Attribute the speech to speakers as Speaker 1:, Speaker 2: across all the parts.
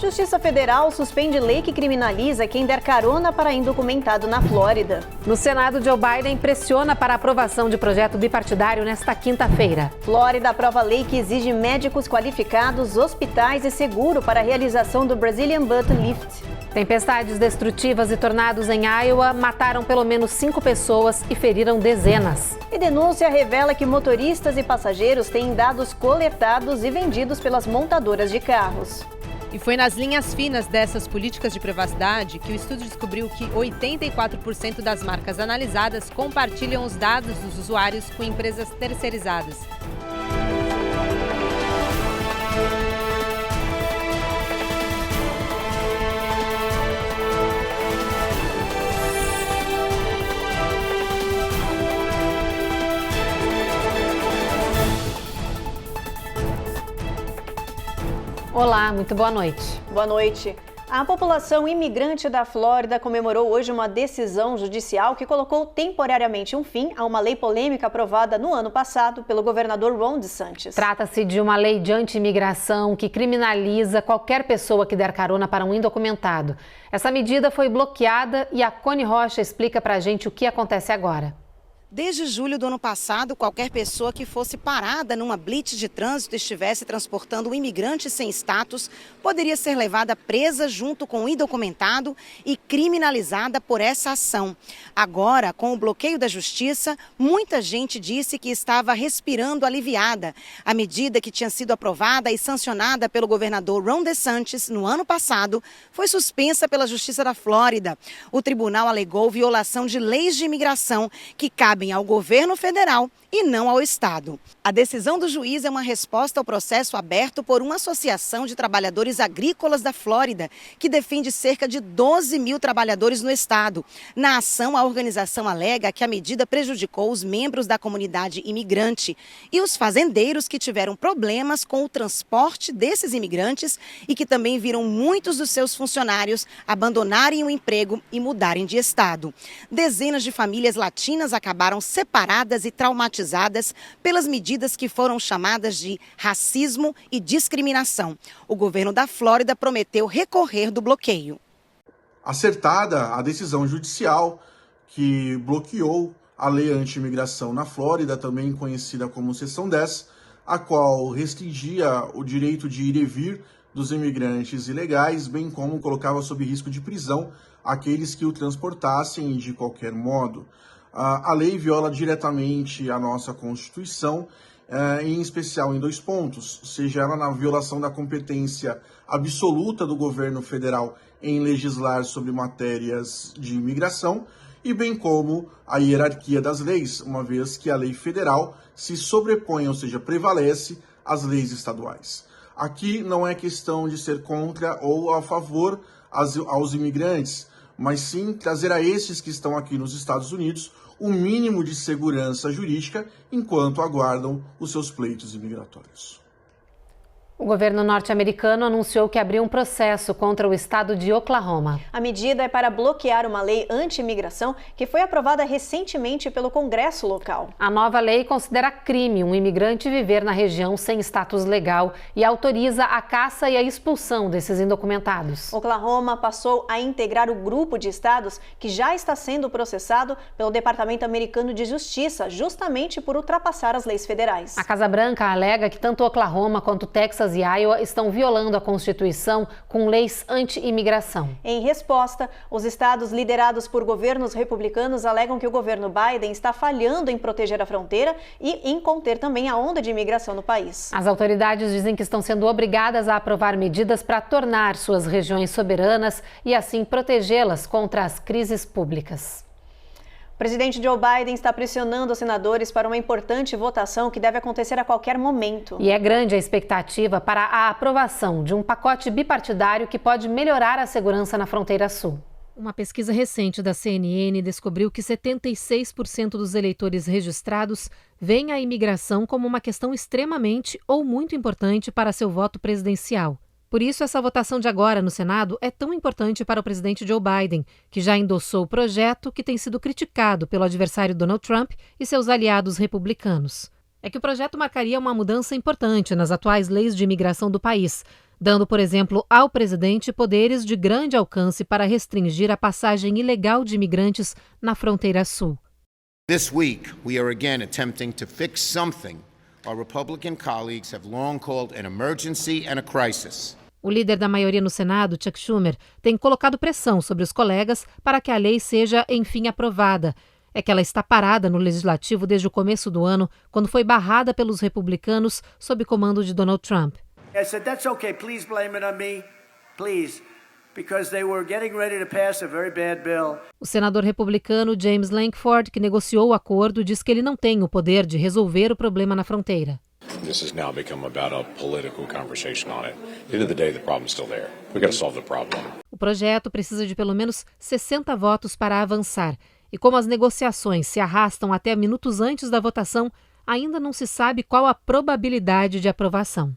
Speaker 1: Justiça Federal suspende lei que criminaliza quem der carona para indocumentado na Flórida.
Speaker 2: No Senado, Joe Biden pressiona para a aprovação de projeto bipartidário nesta quinta-feira.
Speaker 1: Flórida aprova lei que exige médicos qualificados, hospitais e seguro para a realização do Brazilian Butt Lift.
Speaker 2: Tempestades destrutivas e tornados em Iowa mataram pelo menos 5 pessoas e feriram dezenas.
Speaker 1: E denúncia revela que motoristas e passageiros têm dados coletados e vendidos pelas montadoras de carros.
Speaker 3: E foi nas linhas finas dessas políticas de privacidade que o estudo descobriu que 84% das marcas analisadas compartilham os dados dos usuários com empresas terceirizadas.
Speaker 2: Olá, muito boa noite.
Speaker 1: Boa noite. A população imigrante da Flórida comemorou hoje uma decisão judicial que colocou temporariamente um fim a uma lei polêmica aprovada no ano passado pelo governador Ron DeSantis.
Speaker 2: Trata-se de uma lei de anti-imigração que criminaliza qualquer pessoa que der carona para um indocumentado. Essa medida foi bloqueada e a Cone Rocha explica pra gente o que acontece agora.
Speaker 4: Desde julho do ano passado, qualquer pessoa que fosse parada numa blitz de trânsito e estivesse transportando um imigrante sem status poderia ser levada presa junto com o indocumentado e criminalizada por essa ação. Agora, com o bloqueio da justiça, muita gente disse que estava respirando aliviada. A medida que tinha sido aprovada e sancionada pelo governador Ron DeSantis no ano passado foi suspensa pela Justiça da Flórida. O tribunal alegou violação de leis de imigração que cabem ao governo federal e não ao estado. A decisão do juiz é uma resposta ao processo aberto por uma associação de trabalhadores agrícolas da Flórida, que defende cerca de 12 mil trabalhadores no estado. Na ação, a organização alega que a medida prejudicou os membros da comunidade imigrante e os fazendeiros que tiveram problemas com o transporte desses imigrantes e que também viram muitos dos seus funcionários abandonarem o emprego e mudarem de estado. Dezenas de famílias latinas acabaram separadas e traumatizadas pelas medidas que foram chamadas de racismo e discriminação. O governo da Flórida prometeu recorrer do bloqueio.
Speaker 5: Acertada a decisão judicial que bloqueou a lei anti-imigração na Flórida, também conhecida como Seção 10, a qual restringia o direito de ir e vir dos imigrantes ilegais, bem como colocava sob risco de prisão aqueles que o transportassem de qualquer modo. A lei viola diretamente a nossa Constituição, em especial em 2 pontos, seja ela na violação da competência absoluta do governo federal em legislar sobre matérias de imigração, e bem como a hierarquia das leis, uma vez que a lei federal se sobrepõe, ou seja, prevalece às leis estaduais. Aqui não é questão de ser contra ou a favor aos imigrantes, mas sim trazer a esses que estão aqui nos Estados Unidos o mínimo de segurança jurídica enquanto aguardam os seus pleitos imigratórios.
Speaker 2: O governo norte-americano anunciou que abriu um processo contra o estado de Oklahoma.
Speaker 1: A medida é para bloquear uma lei anti-imigração que foi aprovada recentemente pelo Congresso local.
Speaker 2: A nova lei considera crime um imigrante viver na região sem status legal e autoriza a caça e a expulsão desses indocumentados.
Speaker 1: Oklahoma passou a integrar o grupo de estados que já está sendo processado pelo Departamento Americano de Justiça, justamente por ultrapassar as leis federais.
Speaker 2: A Casa Branca alega que tanto Oklahoma quanto Texas e Iowa estão violando a Constituição com leis anti-imigração.
Speaker 1: Em resposta, os estados liderados por governos republicanos alegam que o governo Biden está falhando em proteger a fronteira e em conter também a onda de imigração no país.
Speaker 2: As autoridades dizem que estão sendo obrigadas a aprovar medidas para tornar suas regiões soberanas e assim protegê-las contra as crises públicas.
Speaker 1: O presidente Joe Biden está pressionando os senadores para uma importante votação que deve acontecer a qualquer momento.
Speaker 2: E é grande a expectativa para a aprovação de um pacote bipartidário que pode melhorar a segurança na fronteira sul. Uma pesquisa recente da CNN descobriu que 76% dos eleitores registrados veem a imigração como uma questão extremamente ou muito importante para seu voto presidencial. Por isso, essa votação de agora no Senado é tão importante para o presidente Joe Biden, que já endossou o projeto que tem sido criticado pelo adversário Donald Trump e seus aliados republicanos. É que o projeto marcaria uma mudança importante nas atuais leis de imigração do país. dando, por exemplo, ao presidente poderes de grande alcance para restringir a passagem ilegal de imigrantes na fronteira sul.
Speaker 6: This week, we are again attempting to fix something our Republican colleagues have long called an emergency and a crisis.
Speaker 2: O líder da maioria no Senado, Chuck Schumer, tem colocado pressão sobre os colegas para que a lei seja, enfim, aprovada. É que ela está parada no Legislativo desde o começo do ano, quando foi barrada pelos republicanos sob comando de Donald Trump.
Speaker 7: I said, that's okay, please blame it on me, please, because they were getting ready to pass a very bad bill.
Speaker 2: O senador republicano James Lankford, que negociou o acordo, diz que ele não tem o poder de resolver o problema na fronteira.
Speaker 8: This has now become about a political conversation on it. At the end of the day, the problem's still there. We've got to solve the problem.
Speaker 2: O projeto precisa de pelo menos 60 votos para avançar. E como as negociações se arrastam até minutos antes da votação, ainda não se sabe qual a probabilidade de aprovação.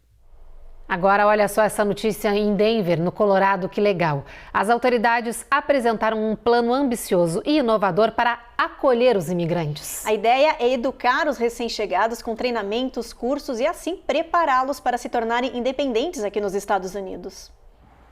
Speaker 2: Agora, olha só essa notícia em Denver, no Colorado, que legal. As autoridades apresentaram um plano ambicioso e inovador para acolher os imigrantes.
Speaker 1: A ideia é educar os recém-chegados com treinamentos, cursos e assim prepará-los para se tornarem independentes aqui nos Estados Unidos.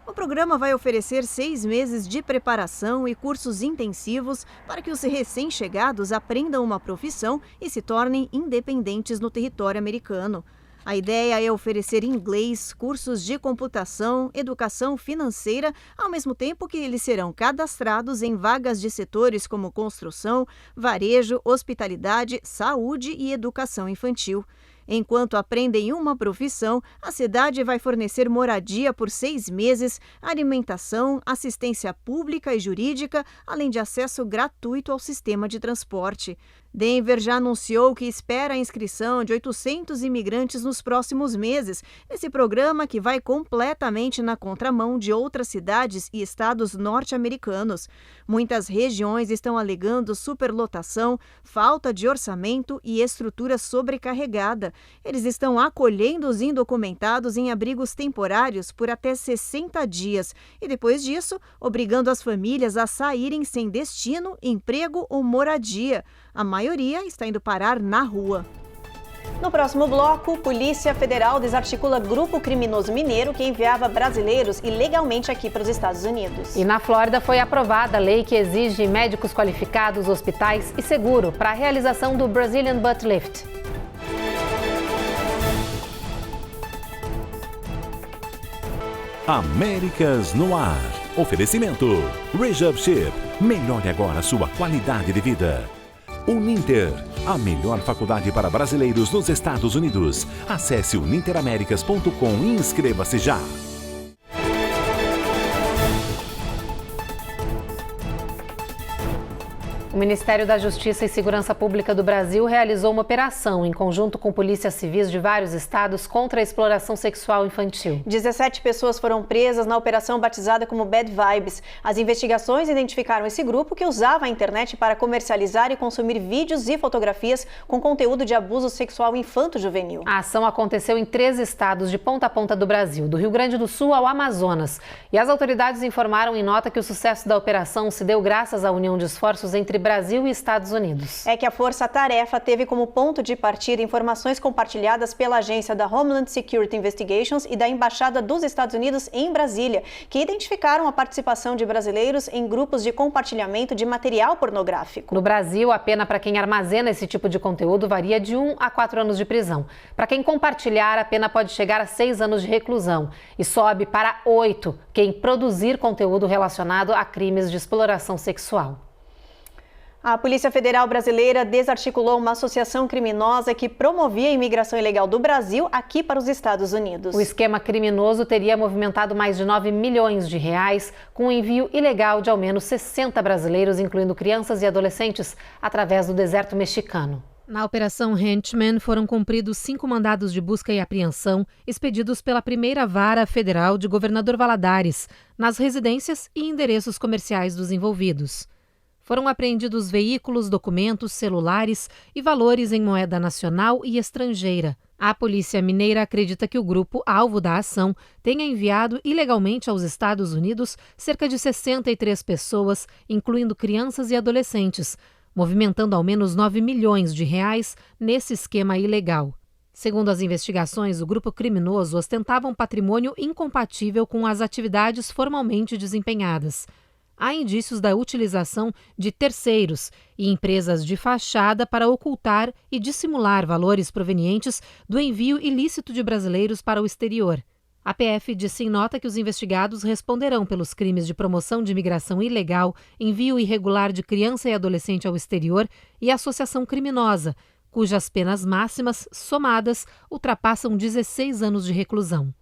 Speaker 1: O programa vai oferecer 6 meses de preparação e cursos intensivos para que os recém-chegados aprendam uma profissão e se tornem independentes no território americano. A ideia é oferecer inglês, cursos de computação, educação financeira, ao mesmo tempo que eles serão cadastrados em vagas de setores como construção, varejo, hospitalidade, saúde e educação infantil. Enquanto aprendem uma profissão, a cidade vai fornecer moradia por 6 meses, alimentação, assistência pública e jurídica, além de acesso gratuito ao sistema de transporte. Denver já anunciou que espera a inscrição de 800 imigrantes nos próximos meses, nesse programa que vai completamente na contramão de outras cidades e estados norte-americanos. Muitas regiões estão alegando superlotação, falta de orçamento e estrutura sobrecarregada. Eles estão acolhendo os indocumentados em abrigos temporários por até 60 dias e, depois disso, obrigando as famílias a saírem sem destino, emprego ou moradia. A maioria está indo parar na rua. No próximo bloco, Polícia Federal desarticula grupo criminoso mineiro que enviava brasileiros ilegalmente aqui para os Estados Unidos.
Speaker 2: E na Flórida foi aprovada a lei que exige médicos qualificados, hospitais e seguro para a realização do Brazilian Butt Lift.
Speaker 9: Américas no ar. Oferecimento. Rejup Chip. Melhore agora a sua qualidade de vida. Uninter, a melhor faculdade para brasileiros nos Estados Unidos. Acesse uninteraméricas.com e inscreva-se já.
Speaker 2: O Ministério da Justiça e Segurança Pública do Brasil realizou uma operação em conjunto com polícias civis de vários estados contra a exploração sexual infantil.
Speaker 1: 17 pessoas foram presas na operação batizada como Bad Vibes. As investigações identificaram esse grupo que usava a internet para comercializar e consumir vídeos e fotografias com conteúdo de abuso sexual infanto-juvenil.
Speaker 2: A ação aconteceu em 3 estados de ponta a ponta do Brasil, do Rio Grande do Sul ao Amazonas. E as autoridades informaram em nota que o sucesso da operação se deu graças à união de esforços entre Brasil e Estados Unidos.
Speaker 1: É que a Força Tarefa teve como ponto de partida informações compartilhadas pela agência da Homeland Security Investigations e da Embaixada dos Estados Unidos em Brasília, que identificaram a participação de brasileiros em grupos de compartilhamento de material pornográfico.
Speaker 2: No Brasil, a pena para quem armazena esse tipo de conteúdo varia de 1 a 4 anos de prisão. Para quem compartilhar, a pena pode chegar a 6 anos de reclusão e sobe para 8 quem produzir conteúdo relacionado a crimes de exploração sexual.
Speaker 1: A Polícia Federal Brasileira desarticulou uma associação criminosa que promovia a imigração ilegal do Brasil aqui para os Estados Unidos.
Speaker 2: O esquema criminoso teria movimentado mais de 9 milhões de reais com o envio ilegal de ao menos 60 brasileiros, incluindo crianças e adolescentes, através do deserto mexicano. Na Operação Henchman foram cumpridos 5 mandados de busca e apreensão expedidos pela primeira vara federal de Governador Valadares, nas residências e endereços comerciais dos envolvidos. Foram apreendidos veículos, documentos, celulares e valores em moeda nacional e estrangeira. A Polícia Mineira acredita que o grupo, alvo da ação, tenha enviado ilegalmente aos Estados Unidos cerca de 63 pessoas, incluindo crianças e adolescentes, movimentando ao menos 9 milhões de reais nesse esquema ilegal. Segundo as investigações, o grupo criminoso ostentava um patrimônio incompatível com as atividades formalmente desempenhadas. Há indícios da utilização de terceiros e empresas de fachada para ocultar e dissimular valores provenientes do envio ilícito de brasileiros para o exterior. A PF disse em nota que os investigados responderão pelos crimes de promoção de imigração ilegal, envio irregular de criança e adolescente ao exterior e associação criminosa, cujas penas máximas, somadas, ultrapassam 16 anos de reclusão.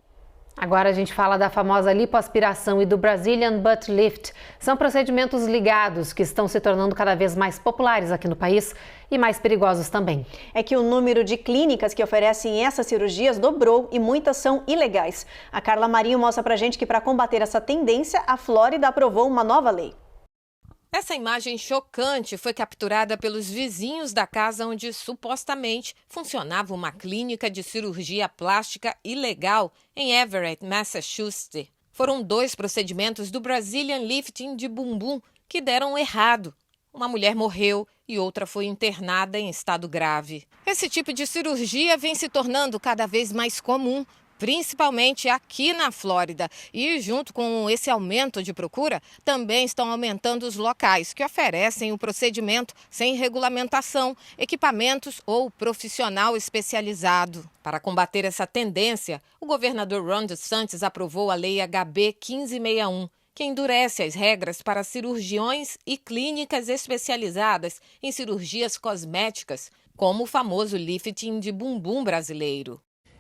Speaker 1: Agora a gente fala da famosa lipoaspiração e do Brazilian Butt Lift. São procedimentos ligados que estão se tornando cada vez mais populares aqui no país e mais perigosos também. É que o número de clínicas que oferecem essas cirurgias dobrou e muitas são ilegais. A Carla Marinho mostra pra gente que para combater essa tendência, a Flórida aprovou uma nova lei.
Speaker 3: Essa imagem chocante foi capturada pelos vizinhos da casa onde supostamente funcionava uma clínica de cirurgia plástica ilegal em Everett, Massachusetts. Foram 2 procedimentos do Brazilian Lifting de bumbum que deram errado. Uma mulher morreu e outra foi internada em estado grave. Esse tipo de cirurgia vem se tornando cada vez mais comum, principalmente aqui na Flórida. E junto com esse aumento de procura, também estão aumentando os locais que oferecem o procedimento sem regulamentação, equipamentos ou profissional especializado. Para combater essa tendência, o governador Ron DeSantis aprovou a Lei HB 1561, que endurece as regras para cirurgiões e clínicas especializadas em cirurgias cosméticas, como o famoso lifting de bumbum brasileiro.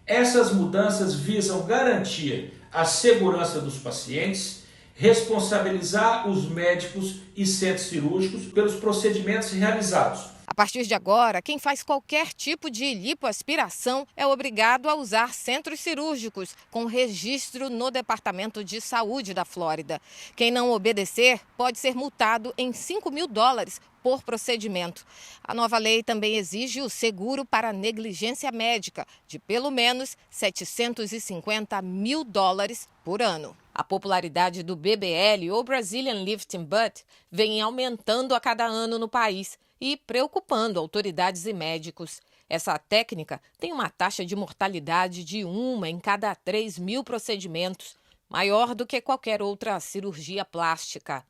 Speaker 10: Essas mudanças visam garantir a segurança dos pacientes, responsabilizar os médicos e centros cirúrgicos pelos procedimentos realizados.
Speaker 3: A partir de agora, quem faz qualquer tipo de lipoaspiração é obrigado a usar centros cirúrgicos com registro no Departamento de Saúde da Flórida. Quem não obedecer pode ser multado em $5.000 por procedimento. A nova lei também exige o seguro para negligência médica de pelo menos $750 mil por ano. A popularidade do BBL, ou Brazilian Lifting Butt, vem aumentando a cada ano no país e preocupando autoridades e médicos. Essa técnica tem uma taxa de mortalidade de 1 em cada 3.000 procedimentos, maior do que qualquer outra cirurgia plástica.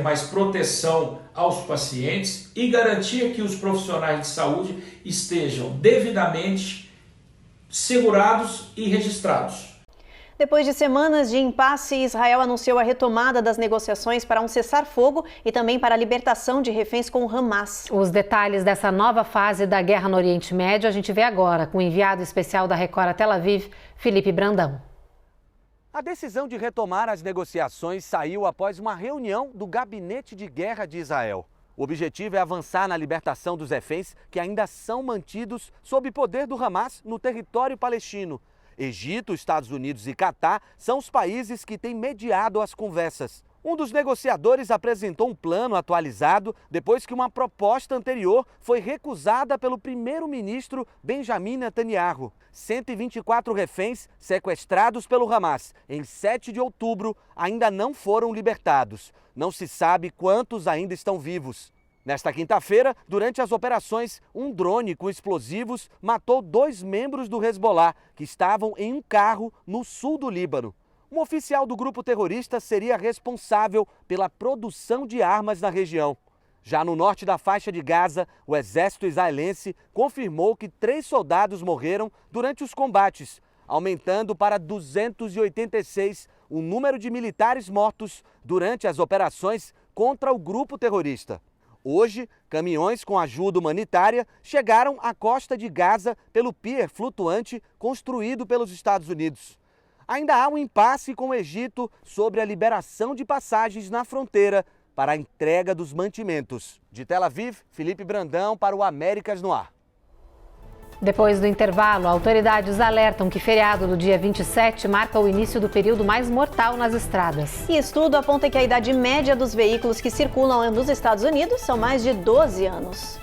Speaker 10: Mais proteção aos pacientes e garantir que os profissionais de saúde estejam devidamente segurados e registrados.
Speaker 1: Depois de semanas de impasse, Israel anunciou a retomada das negociações para um cessar-fogo e também para a libertação de reféns com o Hamas.
Speaker 2: Os detalhes dessa nova fase da guerra no Oriente Médio a gente vê agora com o enviado especial da Record a Tel Aviv, Felipe Brandão.
Speaker 11: A decisão de retomar as negociações saiu após uma reunião do Gabinete de Guerra de Israel. O objetivo é avançar na libertação dos reféns que ainda são mantidos sob poder do Hamas no território palestino. Egito, Estados Unidos e Catar são os países que têm mediado as conversas. Um dos negociadores apresentou um plano atualizado depois que uma proposta anterior foi recusada pelo primeiro-ministro Benjamin Netanyahu. 124 reféns sequestrados pelo Hamas em 7 de outubro ainda não foram libertados. Não se sabe quantos ainda estão vivos. Nesta quinta-feira, durante as operações, um drone com explosivos matou 2 membros do Hezbollah que estavam em um carro no sul do Líbano. Um oficial do grupo terrorista seria responsável pela produção de armas na região. Já no norte da faixa de Gaza, o exército israelense confirmou que 3 soldados morreram durante os combates, aumentando para 286 o número de militares mortos durante as operações contra o grupo terrorista. Hoje, caminhões com ajuda humanitária chegaram à costa de Gaza pelo pier flutuante construído pelos Estados Unidos. Ainda há um impasse com o Egito sobre a liberação de passagens na fronteira para a entrega dos mantimentos. De Tel Aviv, Felipe Brandão para o Américas no Ar.
Speaker 2: Depois do intervalo, autoridades alertam que feriado do dia 27 marca o início do período mais mortal nas estradas.
Speaker 1: E estudo aponta que a idade média dos veículos que circulam nos Estados Unidos são mais de 12 anos.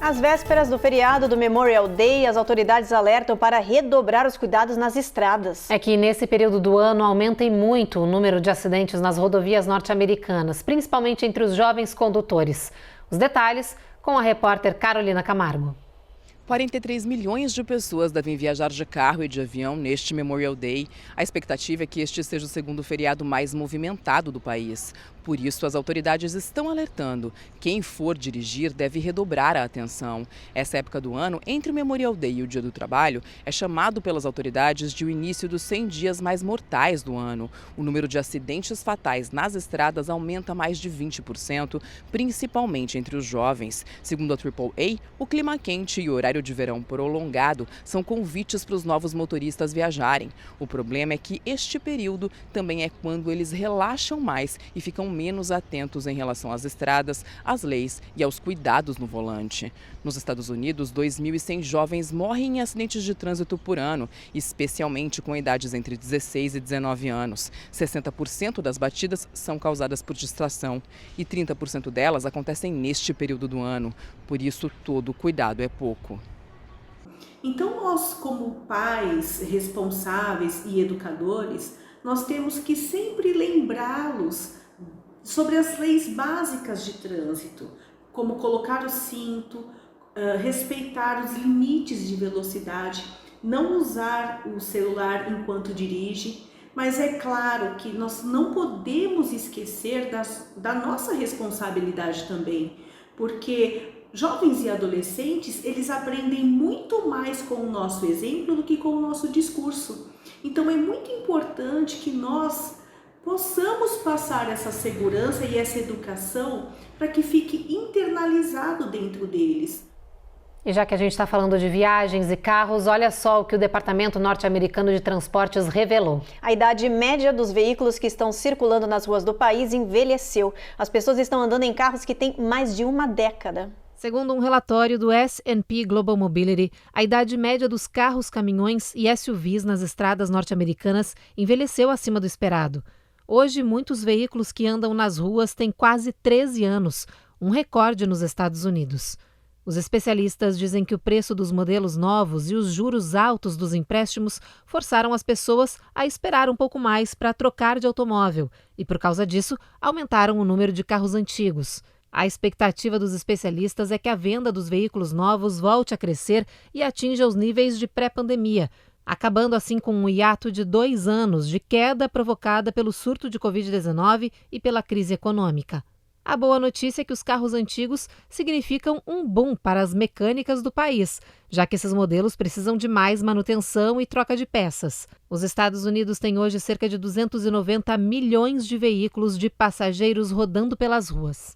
Speaker 1: Às vésperas do feriado do Memorial Day, as autoridades alertam para redobrar os cuidados nas estradas.
Speaker 2: É que nesse período do ano aumentem muito o número de acidentes nas rodovias norte-americanas, principalmente entre os jovens condutores. Os detalhes com a repórter Carolina Camargo.
Speaker 12: 43 milhões de pessoas devem viajar de carro e de avião neste Memorial Day. A expectativa é que este seja o segundo feriado mais movimentado do país. Por isso, as autoridades estão alertando. Quem for dirigir deve redobrar a atenção. Essa época do ano, entre o Memorial Day e o Dia do Trabalho, é chamado pelas autoridades de o início dos 100 dias mais mortais do ano. O número de acidentes fatais nas estradas aumenta mais de 20%, principalmente entre os jovens. Segundo a AAA, o clima quente e o horário de verão prolongado são convites para os novos motoristas viajarem. O problema é que este período também é quando eles relaxam mais e ficam menos atentos em relação às estradas, às leis e aos cuidados no volante. Nos Estados Unidos, 2.100 jovens morrem em acidentes de trânsito por ano, especialmente com idades entre 16 e 19 anos. 60% das batidas são causadas por distração e 30% delas acontecem neste período do ano. Por isso, todo cuidado é pouco.
Speaker 13: Então, nós, como pais responsáveis e educadores, nós temos que sempre lembrá-los sobre as leis básicas de trânsito, como colocar o cinto, respeitar os limites de velocidade, não usar o celular enquanto dirige, mas é claro que nós não podemos esquecer da nossa responsabilidade também, porque jovens e adolescentes, eles aprendem muito mais com o nosso exemplo do que com o nosso discurso. Então é muito importante que nós possamos passar essa segurança e essa educação para que fique internalizado dentro deles.
Speaker 2: E já que a gente está falando de viagens e carros, olha só o que o Departamento Norte-Americano de Transportes revelou.
Speaker 1: A idade média dos veículos que estão circulando nas ruas do país envelheceu. As pessoas estão andando em carros que têm mais de uma década.
Speaker 2: Segundo um relatório do S&P Global Mobility, a idade média dos carros, caminhões e SUVs nas estradas norte-americanas envelheceu acima do esperado. Hoje, muitos veículos que andam nas ruas têm quase 13 anos, um recorde nos Estados Unidos. Os especialistas dizem que o preço dos modelos novos e os juros altos dos empréstimos forçaram as pessoas a esperar um pouco mais para trocar de automóvel e, por causa disso, aumentaram o número de carros antigos. A expectativa dos especialistas é que a venda dos veículos novos volte a crescer e atinja os níveis de pré-pandemia, acabando assim com um hiato de 2 anos de queda provocada pelo surto de Covid-19 e pela crise econômica. A boa notícia é que os carros antigos significam um boom para as mecânicas do país, já que esses modelos precisam de mais manutenção e troca de peças. Os Estados Unidos têm hoje cerca de 290 milhões de veículos de passageiros rodando pelas ruas.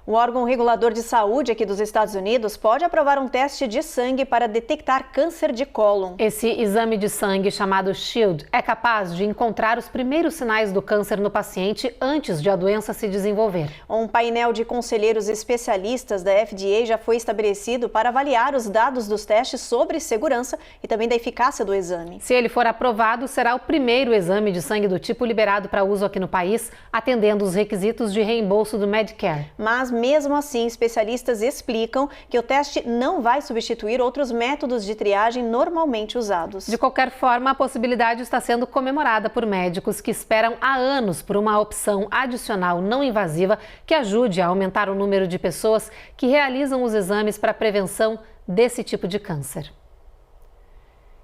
Speaker 1: O órgão regulador de saúde aqui dos Estados Unidos pode aprovar um teste de sangue para detectar câncer de cólon.
Speaker 2: Esse exame de sangue, chamado SHIELD, é capaz de encontrar os primeiros sinais do câncer no paciente antes de a doença se desenvolver.
Speaker 1: Um painel de conselheiros especialistas da FDA já foi estabelecido para avaliar os dados dos testes sobre segurança e também da eficácia do exame.
Speaker 2: Se ele for aprovado, será o primeiro exame de sangue do tipo liberado para uso aqui no país, atendendo os requisitos de reembolso do Medicare.
Speaker 1: Mas mesmo assim, especialistas explicam que o teste não vai substituir outros métodos de triagem normalmente usados.
Speaker 2: De qualquer forma, a possibilidade está sendo comemorada por médicos que esperam há anos por uma opção adicional não invasiva que ajude a aumentar o número de pessoas que realizam os exames para a prevenção desse tipo de câncer.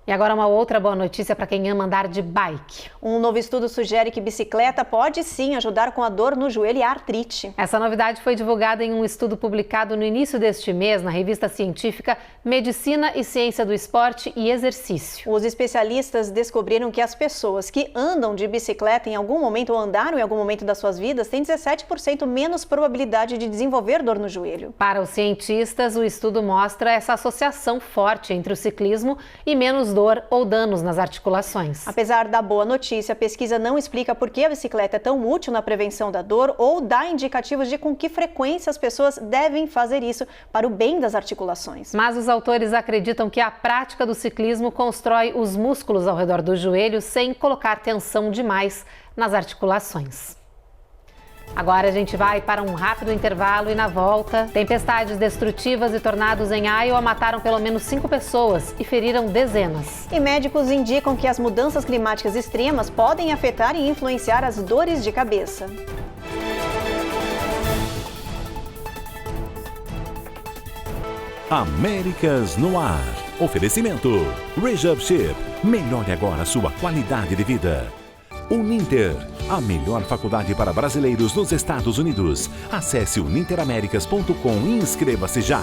Speaker 2: E agora uma outra boa notícia para quem ama andar de bike.
Speaker 1: Um novo estudo sugere que bicicleta pode sim ajudar com a dor no joelho e a artrite.
Speaker 2: Essa novidade foi divulgada em um estudo publicado no início deste mês na revista científica Medicina e Ciência do Esporte e Exercício.
Speaker 1: Os especialistas descobriram que as pessoas que andam de bicicleta em algum momento ou andaram em algum momento das suas vidas têm 17% menos probabilidade de desenvolver dor no joelho.
Speaker 2: Para os cientistas, o estudo mostra essa associação forte entre o ciclismo e menos dor ou danos nas articulações.
Speaker 1: Apesar da boa notícia, a pesquisa não explica por que a bicicleta é tão útil na prevenção da dor ou dá indicativos de com que frequência as pessoas devem fazer isso para o bem das articulações.
Speaker 2: Mas os autores acreditam que a prática do ciclismo constrói os músculos ao redor do joelho sem colocar tensão demais nas articulações. Agora a gente vai para um rápido intervalo e na volta, tempestades destrutivas e tornados em Iowa mataram pelo menos 5 pessoas e feriram dezenas.
Speaker 1: E médicos indicam que as mudanças climáticas extremas podem afetar e influenciar as dores de cabeça.
Speaker 9: Américas no ar. Oferecimento Rejab Ship. Melhore agora sua qualidade de vida. Uninter, a melhor faculdade para brasileiros nos Estados Unidos. Acesse uninteraméricas.com e inscreva-se já.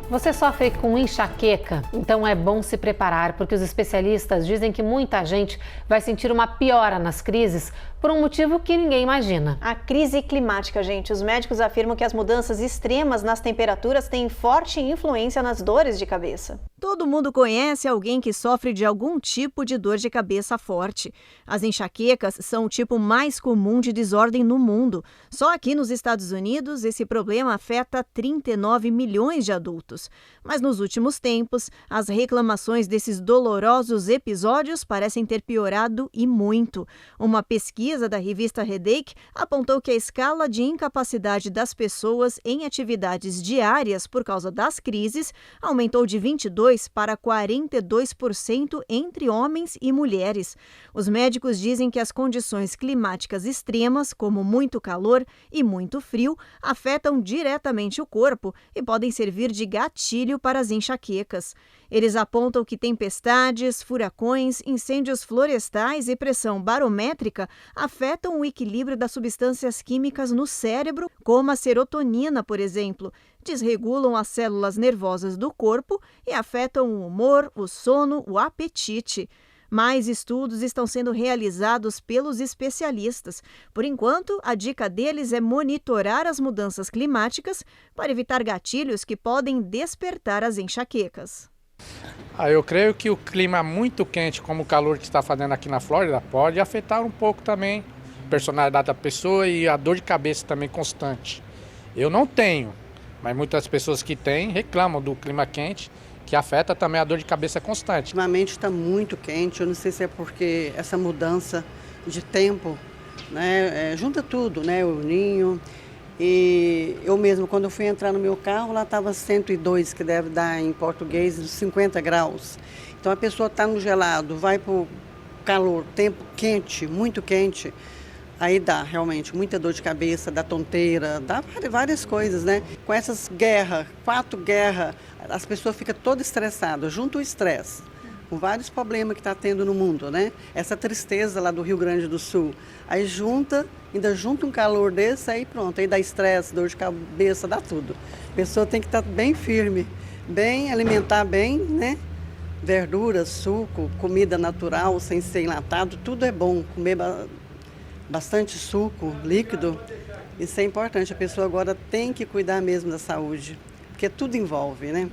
Speaker 2: Você sofre com enxaqueca? Então é bom se preparar, porque os especialistas dizem que muita gente vai sentir uma piora nas crises por um motivo que ninguém imagina.
Speaker 1: A crise climática, gente. Os médicos afirmam que as mudanças extremas nas temperaturas têm forte influência nas dores de cabeça. Todo mundo conhece alguém que sofre de algum tipo de dor de cabeça forte. As enxaquecas são o tipo mais comum de desordem no mundo. Só aqui nos Estados Unidos, esse problema afeta 39 milhões de adultos. Mas nos últimos tempos, as reclamações desses dolorosos episódios parecem ter piorado e muito. Uma pesquisa da revista Headache apontou que a escala de incapacidade das pessoas em atividades diárias por causa das crises aumentou de 22% para 42% entre homens e mulheres. Os médicos dizem que as condições climáticas extremas, como muito calor e muito frio, afetam diretamente o corpo e podem servir de gatilho para as enxaquecas. Eles apontam que tempestades, furacões, incêndios florestais e pressão barométrica afetam o equilíbrio das substâncias químicas no cérebro, como a serotonina, por exemplo, desregulam as células nervosas do corpo e afetam o humor, o sono, o apetite. Mais estudos estão sendo realizados pelos especialistas. Por enquanto, a dica deles é monitorar as mudanças climáticas para evitar gatilhos que podem despertar as enxaquecas.
Speaker 14: Eu creio que o clima muito quente, como o calor que está fazendo aqui na Flórida, pode afetar um pouco também a personalidade da pessoa e a dor de cabeça também constante. Eu não tenho, mas muitas pessoas que têm reclamam do clima quente, que afeta também a dor de cabeça constante.
Speaker 15: Ultimamente está muito quente, eu não sei se é porque essa mudança de tempo, né, junta tudo, né, o ninho. E eu mesmo, quando eu fui entrar no meu carro, lá estava 102, que deve dar em português 50 graus. Então a pessoa está no gelado, vai para o calor, tempo quente, muito quente, aí dá realmente muita dor de cabeça, dá tonteira, dá várias coisas, né? Com essas guerras, 4 guerras, as pessoas ficam todas estressadas, junto o estresse, com vários problemas que está tendo no mundo, né? Essa tristeza lá do Rio Grande do Sul, aí ainda junta um calor desse, aí pronto, aí dá estresse, dor de cabeça, dá tudo. A pessoa tem que estar bem firme, bem, alimentar bem, né? Verdura, suco, comida natural, sem ser enlatado, tudo é bom. Comer bastante suco, líquido, isso é importante. A pessoa agora tem que cuidar mesmo da saúde, porque tudo envolve, né?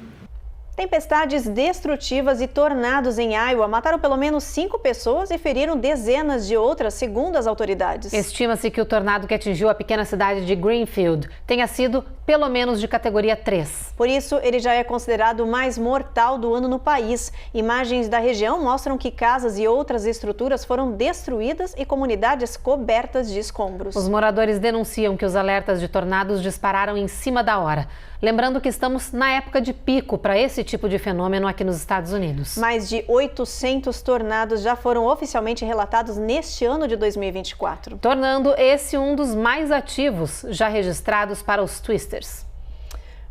Speaker 1: Tempestades destrutivas e tornados em Iowa mataram pelo menos 5 pessoas e feriram dezenas de outras, segundo as autoridades.
Speaker 2: Estima-se que o tornado que atingiu a pequena cidade de Greenfield tenha sido pelo menos de categoria 3.
Speaker 1: Por isso, ele já é considerado o mais mortal do ano no país. Imagens da região mostram que casas e outras estruturas foram destruídas e comunidades cobertas de escombros.
Speaker 2: Os moradores denunciam que os alertas de tornados dispararam em cima da hora. Lembrando que estamos na época de pico para esse tipo de fenômeno aqui nos Estados Unidos.
Speaker 1: Mais de 800 tornados já foram oficialmente relatados neste ano de 2024.
Speaker 2: Tornando esse um dos mais ativos já registrados para os twisters.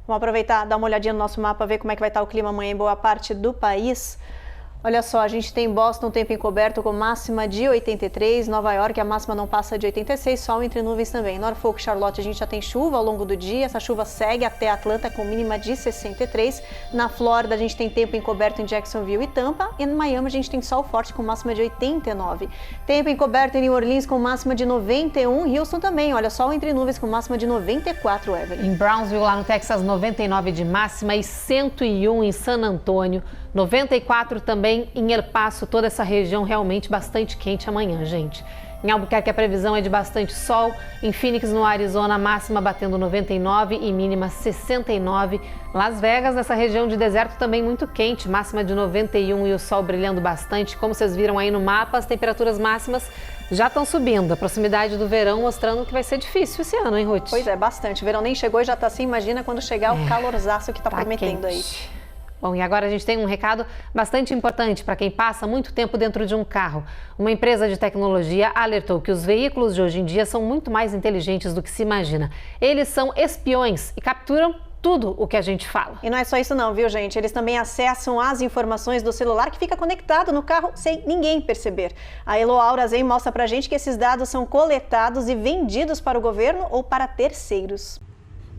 Speaker 1: Vamos aproveitar, dar uma olhadinha no nosso mapa, ver como é que vai estar o clima amanhã em boa parte do país. Olha só, a gente tem Boston, tempo encoberto com máxima de 83, Nova York, a máxima não passa de 86, sol entre nuvens também. Norfolk, Charlotte, a gente já tem chuva ao longo do dia, essa chuva segue até Atlanta com mínima de 63. Na Flórida, a gente tem tempo encoberto em Jacksonville e Tampa, e em Miami a gente tem sol forte com máxima de 89. Tempo encoberto em New Orleans com máxima de 91, Houston também, olha, sol entre nuvens com máxima de 94, Evelyn.
Speaker 2: Em Brownsville, lá no Texas, 99 de máxima e 101 em San Antônio. 94 também em El Paso, toda essa região realmente bastante quente amanhã, gente. Em Albuquerque, a previsão é de bastante sol. Em Phoenix, no Arizona, máxima batendo 99 e mínima 69. Las Vegas, nessa região de deserto, também muito quente, máxima de 91 e o sol brilhando bastante. Como vocês viram aí no mapa, as temperaturas máximas já estão subindo. A proximidade do verão mostrando que vai ser difícil esse ano, hein, Ruth?
Speaker 1: Pois é, bastante. O verão nem chegou e já está assim. Imagina quando chegar o calorzaço que está prometendo
Speaker 2: quente.
Speaker 1: aí.
Speaker 2: Bom, e agora a gente tem um recado bastante importante para quem passa muito tempo dentro de um carro. Uma empresa de tecnologia alertou que os veículos de hoje em dia são muito mais inteligentes do que se imagina. Eles são espiões e capturam tudo o que a gente fala.
Speaker 1: E não é só isso não, viu, gente? Eles também acessam as informações do celular que fica conectado no carro sem ninguém perceber. A Elo Aurazem mostra pra gente que esses dados são coletados e vendidos para o governo ou para terceiros.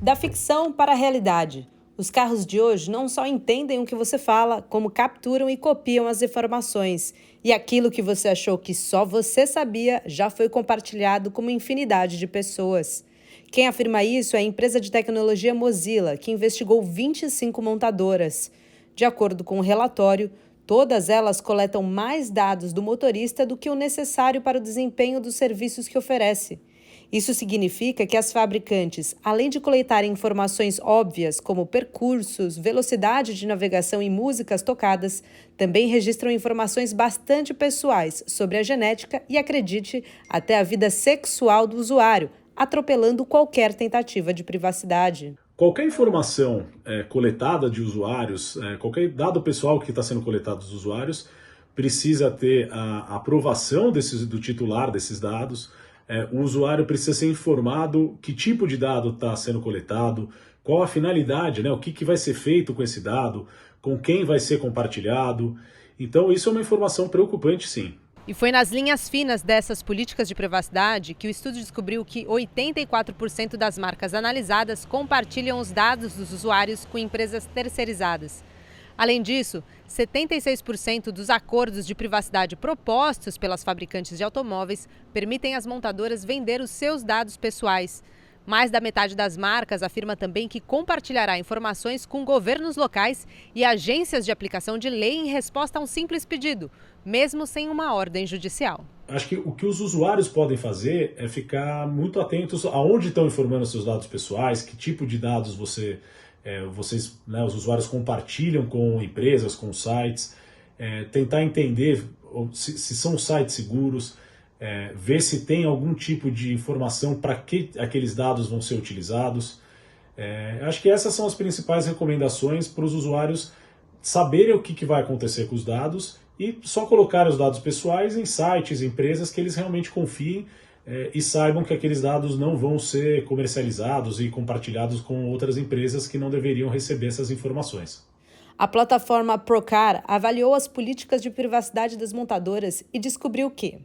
Speaker 16: Da ficção para a realidade. Os carros de hoje não só entendem o que você fala, como capturam e copiam as informações. E aquilo que você achou que só você sabia já foi compartilhado com uma infinidade de pessoas. Quem afirma isso é a empresa de tecnologia Mozilla, que investigou 25 montadoras. De acordo com o relatório, todas elas coletam mais dados do motorista do que o necessário para o desempenho dos serviços que oferece. Isso significa que as fabricantes, além de coletarem informações óbvias como percursos, velocidade de navegação e músicas tocadas, também registram informações bastante pessoais sobre a genética e, acredite, até a vida sexual do usuário, atropelando qualquer tentativa de privacidade.
Speaker 17: Qualquer informação coletada de usuários, qualquer dado pessoal que está sendo coletado dos usuários, precisa ter a aprovação do titular desses dados. O usuário precisa ser informado que tipo de dado está sendo coletado, qual a finalidade, o que vai ser feito com esse dado, com quem vai ser compartilhado. Então isso é uma informação preocupante, sim.
Speaker 16: E foi nas linhas finas dessas políticas de privacidade que o estudo descobriu que 84% das marcas analisadas compartilham os dados dos usuários com empresas terceirizadas. Além disso, 76% dos acordos de privacidade propostos pelas fabricantes de automóveis permitem às montadoras vender os seus dados pessoais. Mais da metade das marcas afirma também que compartilhará informações com governos locais e agências de aplicação de lei em resposta a um simples pedido, mesmo sem uma ordem judicial.
Speaker 17: Acho que o que os usuários podem fazer é ficar muito atentos aonde estão informando seus dados pessoais, que tipo de dados vocês, os usuários compartilham com empresas, com sites, tentar entender se são sites seguros, ver se tem algum tipo de informação para que aqueles dados vão ser utilizados. Acho que essas são as principais recomendações para os usuários saberem o que vai acontecer com os dados e só colocar os dados pessoais em sites, empresas que eles realmente confiem e saibam que aqueles dados não vão ser comercializados e compartilhados com outras empresas que não deveriam receber essas informações.
Speaker 16: A plataforma Procar avaliou as políticas de privacidade das montadoras e descobriu que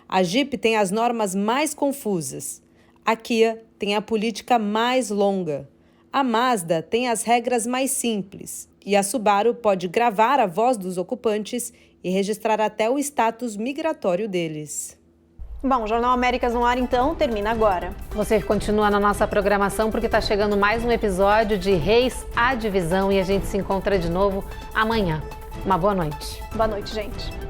Speaker 16: a Jeep tem as normas mais confusas, a Kia tem a política mais longa, a Mazda tem as regras mais simples e a Subaru pode gravar a voz dos ocupantes e registrar até o status migratório deles.
Speaker 1: Bom, o Jornal Américas no Ar, então, termina agora.
Speaker 2: Você continua na nossa programação porque está chegando mais um episódio de Reis à Divisão e a gente se encontra de novo amanhã. Uma boa noite.
Speaker 1: Boa noite, gente.